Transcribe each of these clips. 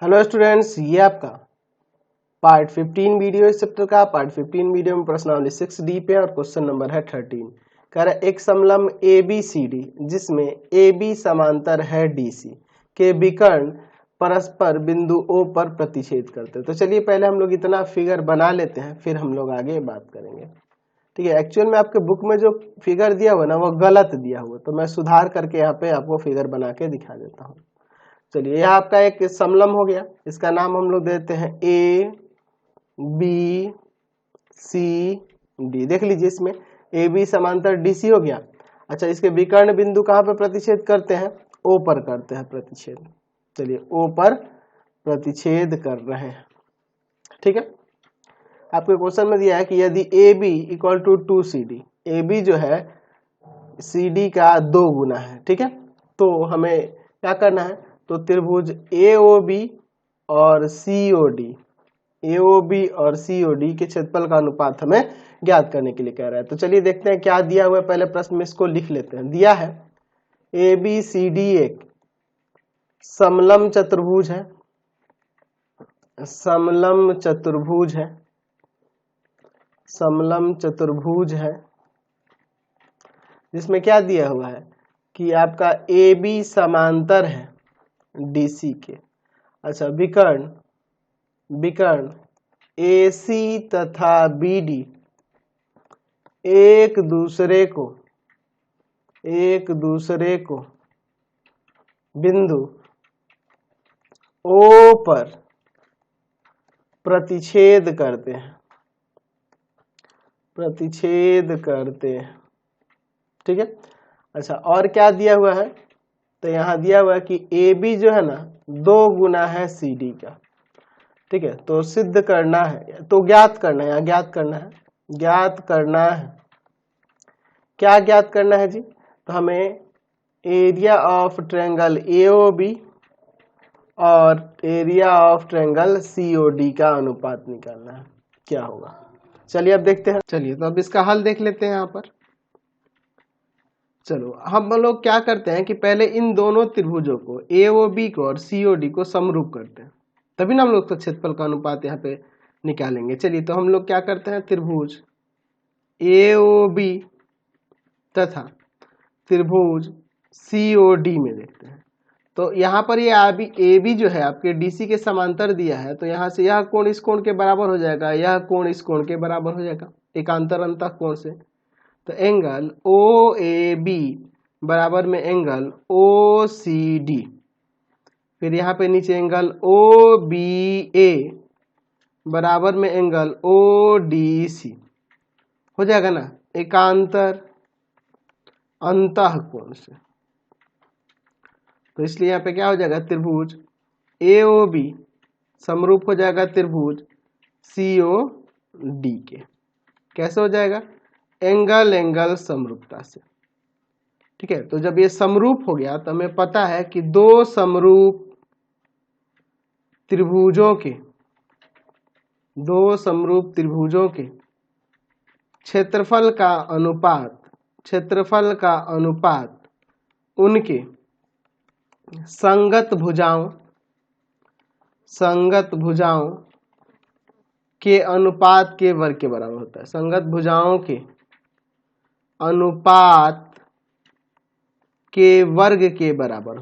Hello students, ये आपका part 15 video इस चैप्टर का। पार्ट 15 वीडियो में प्रश्नावली 6D पे और क्वेश्चन नंबर है 13। कह रहा है एक समलंब ABCD जिसमें AB समांतर है DC के विकर्ण परस्पर बिंदु O पर प्रतिच्छेद करते हैं। तो चलिए पहले हम लोग इतना फिगर बना लेते हैं, फिर हम लोग आगे बात करेंगे। ठीक है, एक्चुअल में आपके बुक में जो फिगर दिया हुआ ना वो गलत दिया हुआ, तो मैं सुधार करके यहाँ पे आपको फिगर बना के दिखा देता हूँ। चलिए यह आपका एक समलंब हो गया, इसका नाम हम लोग देते हैं A B C D। देख लीजिए इसमें AB समांतर DC हो गया। अच्छा, इसके विकर्ण बिंदु कहाँ पे प्रतिच्छेद करते हैं? O पर करते हैं प्रतिच्छेद। चलिए O पर प्रतिच्छेद कर रहे हैं। ठीक है, आपके क्वेश्चन में दिया है कि यदि AB equal to 2CD, AB जो है CD का 2 गुना है। ठीक है, तो हमें क्या करना है? तो त्रिभुज AOB और COD के क्षेत्रफल का अनुपात हमें ज्ञात करने के लिए कह रहा है। तो चलिए देखते हैं क्या दिया हुआ है। पहले प्रश्न में इसको लिख लेते हैं। दिया है ABCD एक समलंब चतुर्भुज है, समलंब चतुर्भुज है जिसमें क्या दिया हुआ है कि आपका AB समांतर है DC के। अच्छा, विकर्ण AC तथा BD एक दूसरे को बिंदु O पर प्रतिच्छेद करते हैं। ठीक है, अच्छा और क्या दिया हुआ है? तो यहाँ दिया हुआ है कि AB जो है ना 2 गुना है CD का। ठीक है, तो सिद्ध करना है, तो ज्ञात करना है। ज्ञात करना है क्या ज्ञात करना है जी? तो हमें एरिया ऑफ ट्रायंगल AOB और एरिया ऑफ ट्रायंगल COD का अनुपात निकालना है। क्या होगा? चलिए अब देखते हैं। चलिए तो अब इसका हल देख लेते हैं। यहाँ पर चलो हम लोग क्या करते हैं कि पहले इन दोनों त्रिभुजों को AOB को और COD को समरूप करते हैं, तभी ना हम लोग तो क्षेत्रफल का अनुपात यहाँ पे निकालेंगे। चलिए तो हम लोग क्या करते हैं, त्रिभुज AOB तथा त्रिभुज COD में देखते हैं। तो यहाँ पर ये AB जो है आपके DC के समांतर दिया है, तो यहाँ से यह कोण इस कोण के बराबर हो जाएगा, यह कोण इस कोण के बराबर हो जाएगा एकांतर अंतः कोण से। तो एंगल OAB बराबर में एंगल OCD, फिर यहाँ पे नीचे एंगल OBA बराबर में एंगल ODC हो जाएगा ना एकांतर अंतः कोण से। तो इसलिए यहाँ पे क्या हो जाएगा, त्रिभुज AOB समरूप हो जाएगा त्रिभुज COD के। कैसे हो जाएगा? एंगल समरूपता से। ठीक है, तो जब ये समरूप हो गया तो हमें पता है कि दो समरूप त्रिभुजों के क्षेत्रफल का अनुपात उनके संगत भुजाओं के अनुपात के वर्ग के बराबर होता है। संगत भुजाओं के अनुपात के वर्ग के बराबर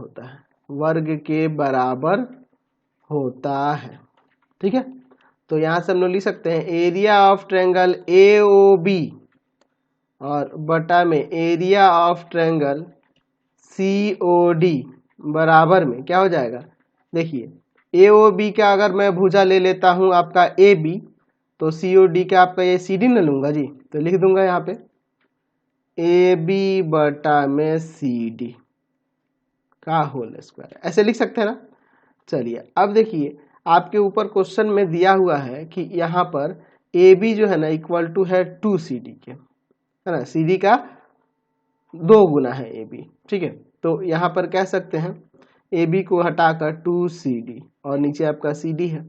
होता है। ठीक है, तो यहां से हम लोग लिख सकते हैं एरिया ऑफ ट्रायंगल AOB और बटा में एरिया ऑफ ट्रायंगल COD बराबर में क्या हो जाएगा? देखिए AOB का अगर मैं भुजा ले लेता हूं आपका AB, तो COD का आपका ये CD न लूंगा जी, तो लिख दूंगा यहाँ पे AB बटा में CD का होल स्क्वायर, ऐसे लिख सकते हैं ना। चलिए अब देखिए आपके ऊपर क्वेश्चन में दिया हुआ है कि यहाँ पर AB जो है ना इक्वल टू है 2CD के, है ना। CD का 2 गुना है AB। ठीक है, तो यहाँ पर कह सकते हैं AB को हटाकर 2CD और नीचे आपका CD है,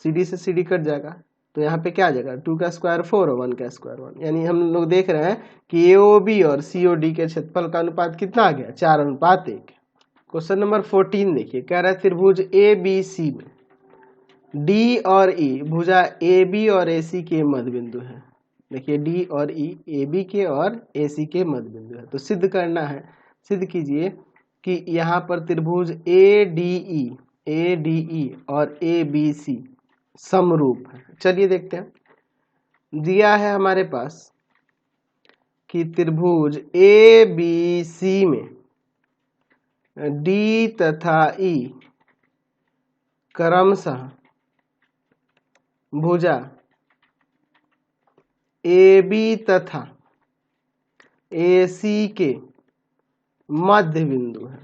CD से CD कट जाएगा, तो यहाँ पे क्या आ जाएगा 2 का स्क्वायर 4 और 1 का स्क्वायर 1। यानी हम लोग देख रहे हैं कि AOB और COD के क्षेत्रफल का अनुपात कितना आ गया? 4:1। क्वेश्चन नंबर 14 देखिए, कह रहा है त्रिभुज ए बी सी में डी और ई भुजा ए बी और ए सी के मध्य बिंदु है। देखिए डी और ई ए बी के और ए सी के मध्य बिंदु है। तो सिद्ध करना है, सिद्ध कीजिए कि यहाँ पर त्रिभुज ए डी ई और ए बी सी समरूप है। चलिए देखते हैं। दिया है हमारे पास कि त्रिभुज ए बी सी में डी तथा ई क्रमशः भुजा ए बी तथा ए सी के मध्य बिंदु है,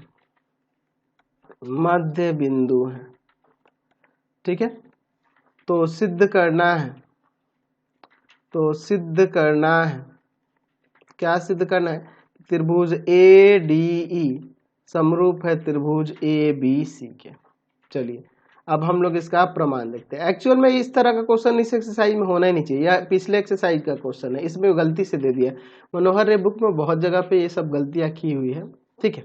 मध्य बिंदु है। ठीक है, तो सिद्ध करना है, तो सिद्ध करना है, क्या सिद्ध करना है? त्रिभुज ए डी ई समरूप है त्रिभुज ए बी सी के। चलिए अब हम लोग इसका प्रमाण देखते हैं। एक्चुअल में इस तरह का क्वेश्चन इस एक्सरसाइज में होना ही नहीं चाहिए, या पिछले एक्सरसाइज का क्वेश्चन है, इसमें गलती से दे दिया। मनोहर रे बुक में बहुत जगह पे ये सब गलतियां की हुई है। ठीक है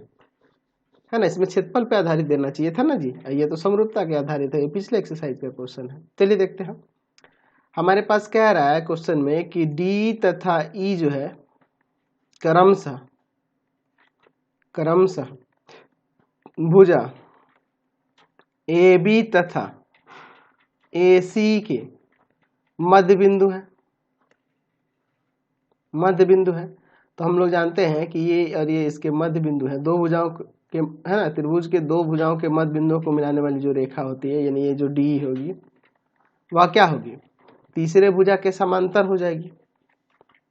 ना, इसमें क्षेत्रफल पे आधारित देना चाहिए था ना जी, ये तो समरूपता के आधारित है, ये पिछले एक्सरसाइज का क्वेश्चन है। चलिए देखते हैं। हमारे पास कह रहा है क्वेश्चन में कि डी तथा ई जो है क्रमशः भुजा ए बी तथा ए सी के मध्य बिंदु है, मध्य बिंदु है। तो हम लोग जानते हैं कि ये और ये इसके मध्य बिंदु है, दो भुजाओं के, है ना, त्रिभुज के दो भुजाओं के मध्य बिंदुओं को मिलाने वाली जो रेखा होती है, यानी ये जो डी होगी वह क्या होगी? तीसरे भुजा के समांतर हो जाएगी,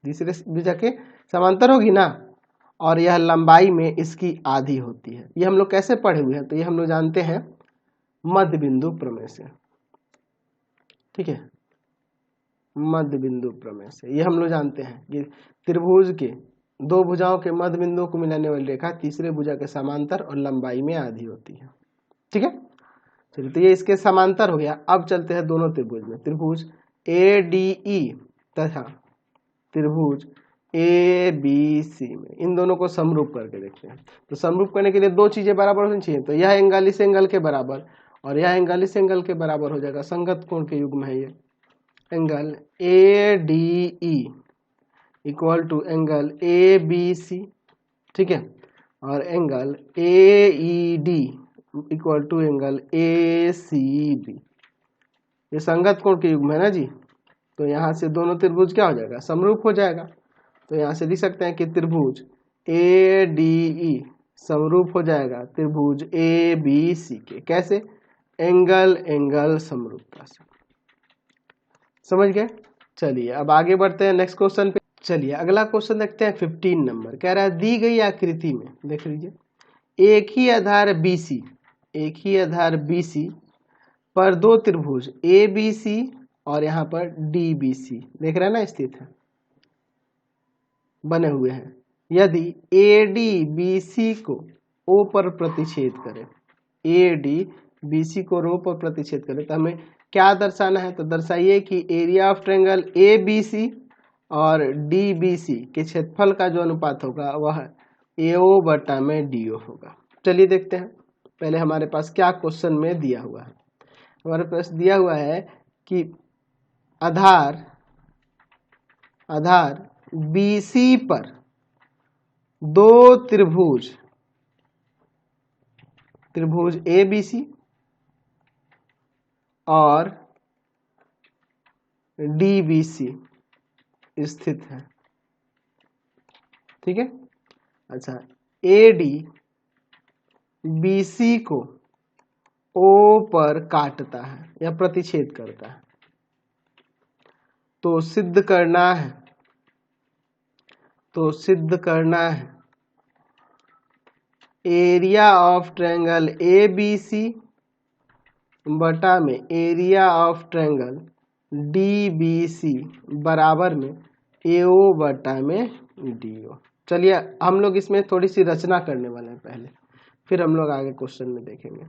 तीसरे भुजा के समांतर होगी ना, और यह लंबाई में इसकी आधी होती है। ये हम लोग कैसे पढ़े हुए हैं? तो ये हम लोग जानते हैं मध्य बिंदु प्रमेय से। ठीक है, मध्य बिंदु प्रमेय से ये हम लोग जानते हैं कि त्रिभुज के दो भुजाओं के मध्य बिंदुओं को मिलाने वाली रेखा तीसरे भुजा के समांतर और लंबाई में आधी होती है। ठीक है, चलिए तो ये इसके समांतर हो गया। अब चलते हैं दोनों त्रिभुज में, त्रिभुज ए डी ई तथा त्रिभुज ए बी सी में, इन दोनों को समरूप करके देखते हैं। तो समरूप करने के लिए दो चीजें बराबर होनी चाहिए, तो यह एंगल इस एंगल के बराबर और यह एंगल इस एंगल के बराबर हो जाएगा, संगत कोण के युग्म है ये। Angle A D E equal to angle A B C, ठीक है, और angle A E D equal to angle A C B, ये संगत कोण के युग्म है ना जी। तो यहाँ से दोनों त्रिभुज क्या हो जाएगा? समरूप हो जाएगा। तो यहाँ से लिख सकते हैं कि त्रिभुज ए डी ई समरूप हो जाएगा त्रिभुज ए बी सी के। कैसे? एंगल एंगल समरूपता से। समझ गए? चलिए अब आगे बढ़ते हैं नेक्स्ट क्वेश्चन पे। चलिए अगला क्वेश्चन देखते हैं 15 नंबर। कह रहा है दी गई आकृति में, देख लीजिए, एक ही आधार BC, एक ही आधार BC पर दो त्रिभुज ABC और यहाँ पर DBC, देख रहे हैं ना, स्थित है, बने हुए हैं। यदि AD BC को O पर प्रतिच्छेद करे, AD BC को रो पर प्रतिच्छेद करे, तो हमें क्या दर्शाना है? तो दर्शाइए कि एरिया ऑफ ट्रायंगल ABC और DBC के क्षेत्रफल का जो अनुपात होगा वह AO बटा में DO होगा। चलिए देखते हैं। पहले हमारे पास क्या क्वेश्चन में दिया हुआ है। हमारे पास दिया हुआ है कि आधार BC पर दो त्रिभुज ABC और DBC स्थित है। ठीक है, अच्छा, AD BC को O पर काटता है या प्रतिच्छेद करता है। तो सिद्ध करना है एरिया ऑफ ट्रायंगल ABC बटा में एरिया ऑफ ट्रायंगल DBC बराबर में AO बटा में DO। चलिए हम लोग इसमें थोड़ी सी रचना करने वाले हैं पहले, फिर हम लोग आगे क्वेश्चन में देखेंगे।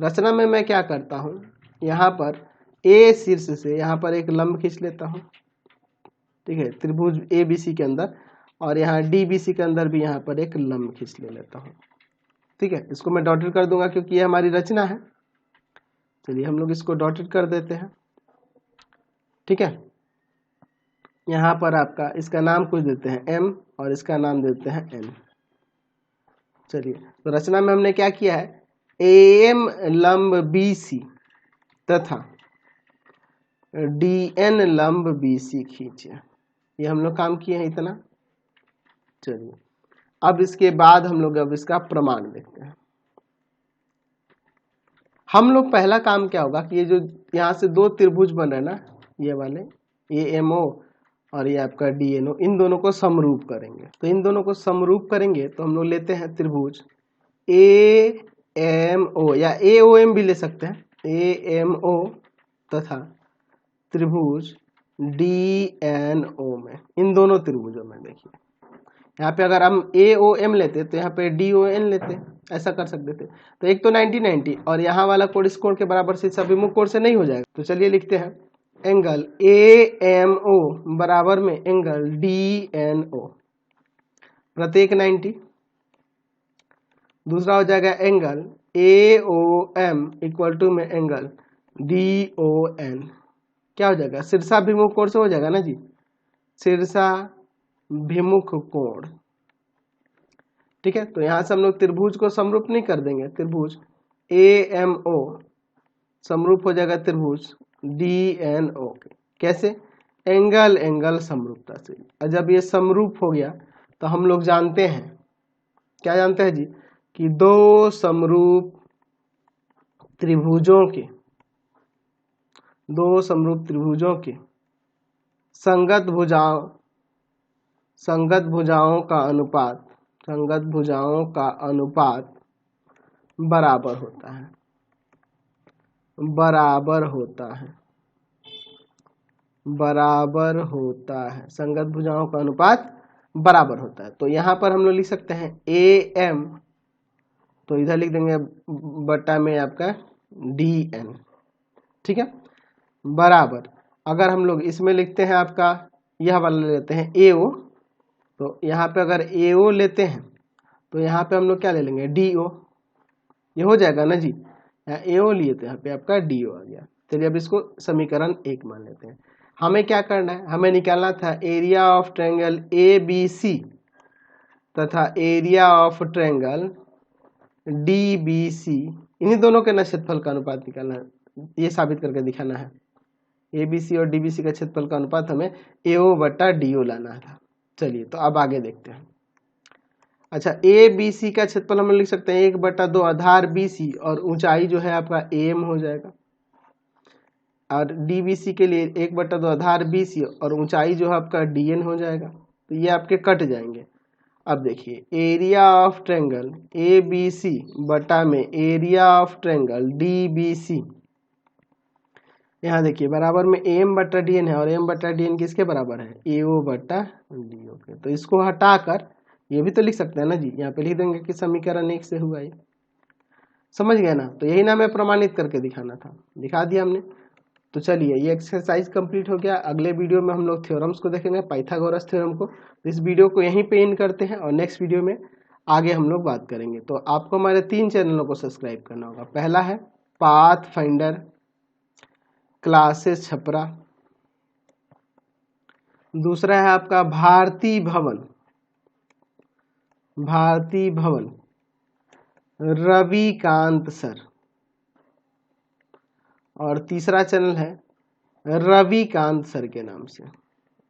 रचना में मैं क्या करता हूँ, यहाँ पर A शीर्ष से यहाँ पर एक लंब खींच लेता हूँ, ठीक है, त्रिभुज ABC के अंदर, और यहाँ DBC के अंदर भी यहाँ पर एक लंब खींच लेता हूँ। ठीक है, इसको मैं डॉटेड कर दूंगा क्योंकि ये हमारी रचना है। चलिए हम लोग इसको डॉटेड कर देते हैं। ठीक है, यहाँ पर आपका इसका नाम कुछ देते हैं m और इसका नाम देते हैं n। चलिए, तो रचना में हमने क्या किया है, AM लंब BC तथा DN लंब BC खींचे, ये हम लोग काम किए हैं इतना। चलिए, अब इसके बाद हम लोग अब इसका प्रमाण देखते हैं। हम लोग पहला काम क्या होगा कि ये जो यहाँ से दो त्रिभुज बन रहे हैं ना, ये वाले, ये MO और ये आपका DNO, इन दोनों को समरूप करेंगे। तो इन दोनों को समरूप करेंगे तो हम लोग लेते हैं त्रिभुज AMO या AOM भी ले सकते हैं, AMO तथा त्रिभुज DNO में, इन दोनों त्रिभुजों में देखिए, यहाँ पे अगर हम AOM लेते तो यहाँ पे DON लेते, ऐसा कर सकते थे। तो एक तो 90-90 और यहाँ वाला कोण इस कोण के बराबर से अभिमुख कोण से नहीं हो जाएगा। तो चलिए लिखते हैं एंगल AMO बराबर में एंगल DNO, प्रत्येक 90। दूसरा हो जाएगा एंगल AOM इक्वल टू में एंगल DON, क्या हो जाएगा, शीर्षाभिमुख कोण से हो जाएगा ना जी, शीर्षाभिमुख कोण। ठीक है, तो यहाँ से हम लोग त्रिभुज को समरूप नहीं कर देंगे, त्रिभुज AMO समरूप हो जाएगा त्रिभुज DNO के। कैसे, एंगल एंगल समरूपता से। और जब ये समरूप हो गया तो हम लोग जानते हैं, क्या जानते हैं जी, कि दो समरूप त्रिभुजों के, दो समरूप त्रिभुजों के संगत भुजाओं का अनुपात, संगत भुजाओं का अनुपात बराबर होता है, बराबर होता है, बराबर होता है, संगत भुजाओं का अनुपात बराबर होता है। तो यहाँ पर हम लोग लिख सकते हैं AM, तो इधर लिख देंगे बटा में आपका DN। ठीक है, बराबर, अगर हम लोग इसमें लिखते हैं आपका यह वाला लेते हैं AO, तो यहाँ पे अगर AO लेते हैं तो यहाँ पे हम लोग क्या ले लेंगे, DO, ये हो जाएगा ना जी, यहाँ AO लिए तो यहाँ पे आपका DO आ गया। चलिए अब इसको समीकरण 1 मान लेते हैं। हमें क्या करना है, हमें निकालना था एरिया ऑफ ट्रायंगल ABC तथा एरिया ऑफ ट्रायंगल DBC, इन्हीं दोनों के ना क्षेत्रफल का अनुपात निकालना है, ये साबित करके दिखाना है। ABC और DBC का क्षेत्रफल का अनुपात हमें AO बटा DO लाना था। चलिए, तो अब आगे देखते हैं। अच्छा, ABC का क्षेत्रफल हम लिख सकते हैं 1/2 आधार BC और ऊंचाई जो है आपका AM हो जाएगा, और DBC के लिए 1/2 आधार BC और ऊंचाई जो है आपका DN हो जाएगा। तो ये आपके कट जाएंगे। अब देखिए, एरिया ऑफ ट्रायंगल ABC बटा में एरिया ऑफ ट्रायंगल DBC, यहाँ देखिए बराबर में AM बटा DN है, और AM बटा DN किसके बराबर है, AO बटा DO के। तो इसको हटाकर ये भी तो लिख सकते हैं ना जी, यहाँ पे लिख देंगे कि समीकरण 1 से हुआ ये, समझ गए ना। तो यही ना हमें प्रमाणित करके दिखाना था, दिखा दिया हमने। तो चलिए, ये एक्सरसाइज कंप्लीट हो गया। अगले वीडियो में हम लोग थ्योरम्स को देखेंगे, पाइथागोरस थ्योरम को। तो इस वीडियो को यहीं पे एंड करते हैं और नेक्स्ट वीडियो में आगे हम लोग बात करेंगे। तो आपको हमारे 3 चैनलों को सब्सक्राइब करना होगा। पहला है पाथ फाइंडर क्लासेस छपरा, दूसरा है आपका भारती भवन, भारती भवन रविकांत सर, और तीसरा चैनल है रविकांत सर के नाम से,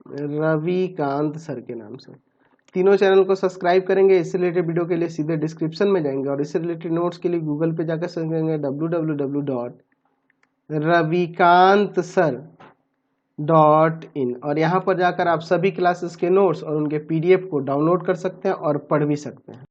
रविकांत सर के नाम से। तीनों चैनल को सब्सक्राइब करेंगे। इससे रिलेटेड वीडियो के लिए सीधे डिस्क्रिप्शन में जाएंगे और इससे रिलेटेड नोट्स के लिए गूगल पे जाकर सर्च करेंगे www.ravikantsar.in, और यहाँ पर जाकर आप सभी क्लासेस के नोट्स और उनके PDF को डाउनलोड कर सकते हैं और पढ़ भी सकते हैं।